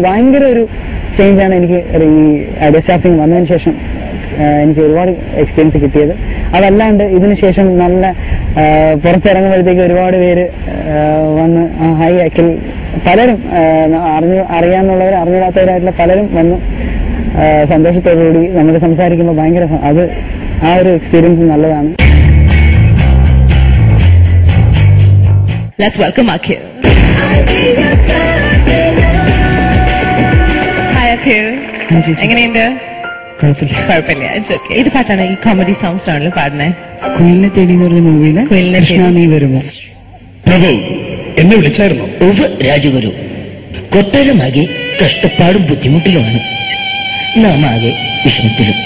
ഭയങ്കര ഒരു ചേഞ്ചാണ് എനിക്ക് ഈ ഐഡിയ സ്റ്റാർ സിംഗ് വന്നതിന് ശേഷം എനിക്ക് ഒരുപാട് എക്സ്പീരിയൻസ് കിട്ടിയത്. അതല്ലാണ്ട് ഇതിനു ശേഷം നല്ല പുറത്തിറങ്ങുമ്പോഴത്തേക്ക് ഒരുപാട് പേര് വന്ന് ഹൈ അഖിൽ പലരും അറിയാന്നുള്ളവർ അറിഞ്ഞിടാത്തവരായിട്ടുള്ള പലരും വന്ന് സന്തോഷത്തോടുകൂടി നമ്മൾ സംസാരിക്കുമ്പോൾ ഭയങ്കര അത് ആ ഒരു എക്സ്പീരിയൻസ് നല്ലതാണ്. Let's welcome Akhil. Hi Akhil. എങ്ങനെയുണ്ട്? കുഴപ്പമില്ല. It's okay. ഇത് പാട്ടാണ് ഈ കോമഡി സോങ്സ് ആണല്ലോ പാടുന്നത്. കുയിലിനെ തേടി എന്ന് പറഞ്ഞ മൂവിയിലെ കൃഷ്ണ നീ വരുമോ? പ്രഭു എന്നെ വിളിച്ചായിരുന്നു. രാജഗുരു കൊട്ടാരമാകെ കഷ്ടപ്പാടും ബുദ്ധിമുട്ടിലുമാണ്. നാം ആകെ വിഷമത്തിലും.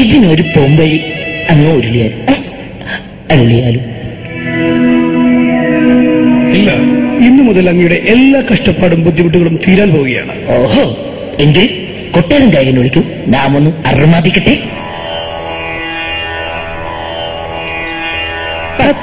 ഇതിനൊരു പോംവഴി അങ്ങ് അരുളിയാലും. ഇല്ല, ഇന്നു മുതൽ അങ്ങയുടെ എല്ലാ കഷ്ടപ്പാടും ബുദ്ധിമുട്ടുകളും തീരാൻ പോവുകയാണ്. ഓഹോ, എങ്കിൽ കൊട്ടാരം കാര്യം വിളിക്കും. നാം ഒന്ന് അറുമാദിക്കട്ടെ.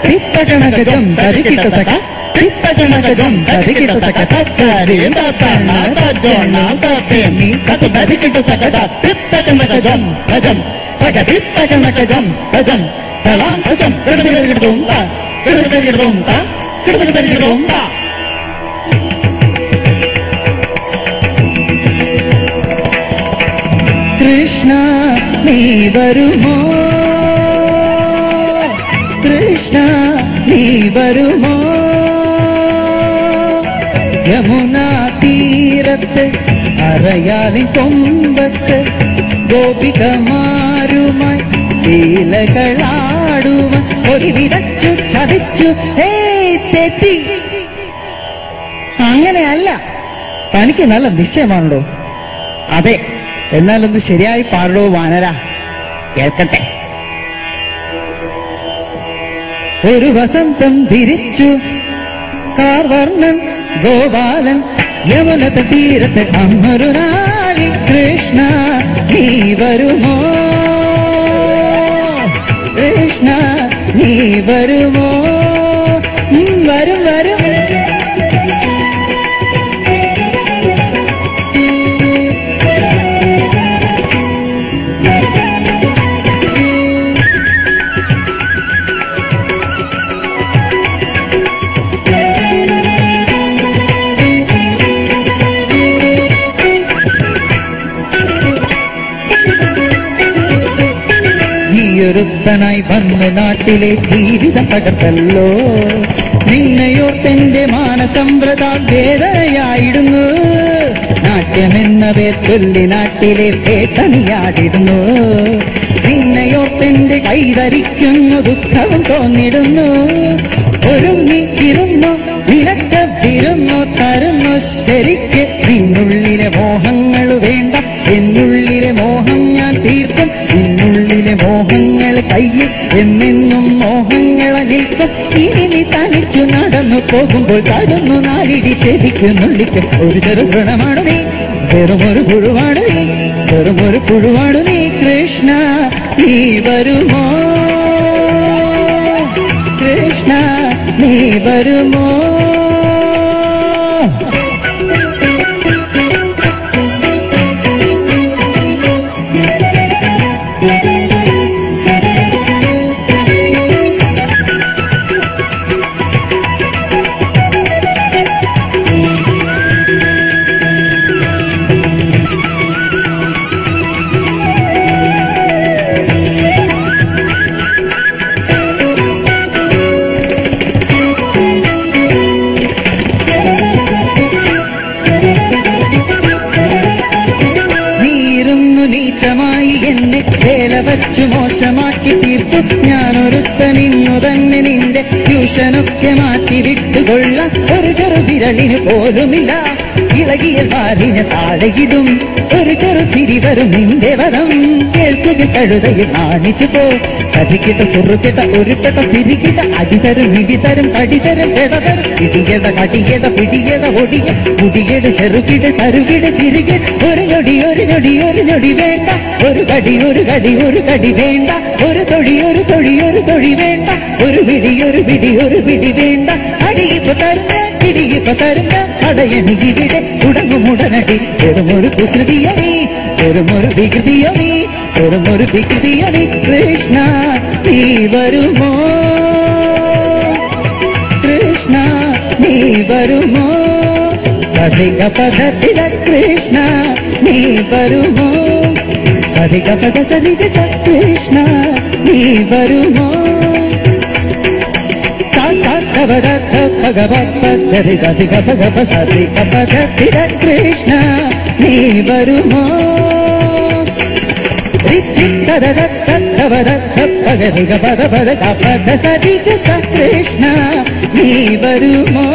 പിത്തകണകജം ധരിക്കിട്ടതക പിത്തകണകജം ധരിക്കിട്ടതക തക്കരേന്ദ തണ്ണ തജോണ തപേമി തക ധരിക്കിട്ടതക പിത്തകണകജം ഭജം തക പിത്തകണകജം ഭജം തളാം ഭജം കിടകിടകിടോണ്ട കിടകിടകിടോണ്ട കിടകിടകിടോണ്ട. കൃഷ്ണ നീ വരുമോ? കൃഷ്ണ നീ വരുമോ? യമുനാ തീരത്ത് അറയാലിൻ കൊമ്പത്ത് ഗോപികമാരുമായി ലീലകളാടുവാൻ ഒരു വിതച്ചു ചതിച്ചു തെറ്റി. അങ്ങനെയല്ല, തനിക്ക് നല്ല നിശ്ചയമാണല്ലോ. അതെ, എന്നാലൊന്ന് ശരിയായി പാടോ വാനര, കേൾക്കട്ടെ. ഒരു വസന്തം ധരിച്ചു കാർവർണ്ണൻ ഗോപാലൻ യമുന തീരത്ത് അമ്മൊരു നാളി. കൃഷ്ണ നീ വരുമോ? കൃഷ്ണ നീ വരുമോ? വരും വരും. ൊരുത്തനായി വന്ന് നാട്ടിലെ ജീവിതം തകർത്തല്ലോ. നിന്നെയോർത്തെന്റെ മാനസമ്പ്രത വേദനയായിടുന്നു. നാട്യമെന്ന പേർച്ചൊല്ലി നാട്ടിലെ പേട്ടനിയാടിടുന്നു. നിന്നെയോർത്തെന്റെ കൈധരിക്കുന്നു ദുഃഖവും തോന്നിടുന്നു. ഒരുങ്ങിയിരുന്നു നിനക്കതിരുന്നു തരുന്നു ശരിക്ക്. നിന്നുള്ളിലെ മോഹങ്ങൾ വേണ്ട, എന്നുള്ളിലെ മോഹം ഞാൻ തീർക്കും. നിന്നുള്ളിലെ മോഹങ്ങൾ കയ്യിൽ എന്നെന്നും മോഹങ്ങളെ നിൽക്കും. ഇനി നീ തനിച്ചു നടന്നു പോകുമ്പോൾ തരുന്നു നാലിടി ചെതിക്കുന്നുള്ളിക്ക്. ഒരു ചെറു തൃണമാണ് നീ, വെറുമൊരു പുഴുവാണ് നീ, വെറുമൊരു പുഴുവാണ് നീ. കൃഷ്ണ നീ വരുമോ? കൃഷ്ണ നീ വരുമോ? നീച്ചമായി എന്നെ വേല വച്ചു മോശമാക്കി തീർത്തു. ഞാനൊരുത്തനിന്നു തന്നെ നിന്റെ ട്യൂഷനൊക്കെ മാറ്റി വിട്ടുകൊള്ളാം. ഒരു ചെറു വിരളിന് പോലുമില്ല ഇളകിയ ഭാരിന് താഴെയിടും. ഒരു ചെറു ചിരി വരും നിന്റെ വധം കേൾക്കുക. കഴുതയിൽ കാണിച്ചു പോ കഥിക്കിട്ട ചുറുകിട്ട ഉരുട്ടട്ട തിരികിട്ട അടിതരും ഇടിതരും കടിതരും പെടതരും ഇടിയട കടിയട പിടിയട ഒടിയ കുടിയട ചെറുകിട തരുകിട തിരികിട. ഒരു ഞൊടി ഒരു ഞൊടി ഒരു ഞൊടി വേണ്ട, ഒരു കടി ഒരു കടി ഒരു കടി വേണ്ട, ഒരു തൊഴി ഒരു തൊഴി ഒരു തൊഴി വേണ്ട, ഒരു പിടി ഒരു പിടി ഒരു പിടി വേണ്ട. അടിയിപ്പ തരുന്ന പിടിയിപ്പ തരുന്ന അടയണിവിടെ തുടങ്ങുമുടനടി വെറുമൊരു കുസൃതിയോ നീ വെറുമൊരു വികൃതിയോ നീ വെറുമൊരു വികൃതിയോ നീ കൃഷ്ണ നീ വരുമോ കൃഷ്ണ നീ വരുമോ സധിക പദത്തില കൃഷ്ണ നീ വരുമോ സധിക പദ സധിക കൃഷ്ണ നീ വരുമോ ഭഗവതി സധിക ഭഗവ സധിക പദത്തില കൃഷ്ണ നീ വരുമോ പഗരിക പദ പദ പദ സധിക കൃഷ്ണ നീ വരുമോ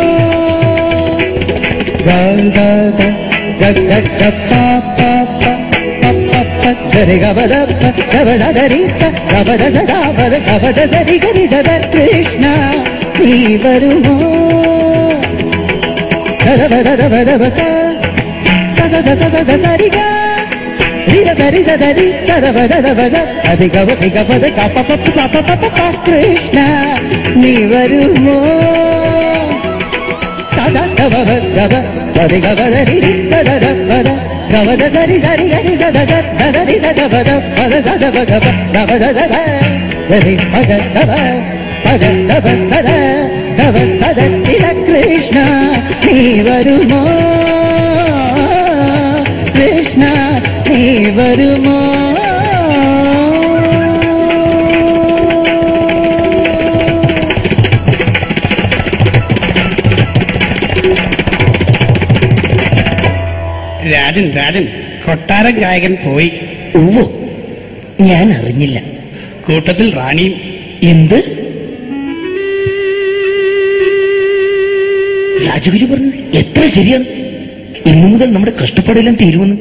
കൃഷ്ണ നീ വരുമോ സരിഗ കൃഷ്ണ നീ വരുമോ സദ സരി ഗവദരി പദ ഗവദ സരി സരി ഗരി സദ സദരി സദ പദ പദ സദ ഭഗവ ഗവദ സദ സരി പദ ഗവ പദ ഗവ സദ ഗവ സദ തില കൃഷ്ണ നീ വരുമോ കൃഷ്ണ നീ വരുമോ രാജൻ കൊട്ടാരം ഗായകൻ പോയി. ഓ ഞാൻ അറിഞ്ഞില്ല. കൂട്ടത്തിൽ റാണിയും. എന്ത് രാജഗുരു പറഞ്ഞു എത്ര ശരിയാണ്. ഇന്നു മുതൽ നമ്മുടെ കഷ്ടപ്പാടെല്ലാം തീരുമെന്ന്.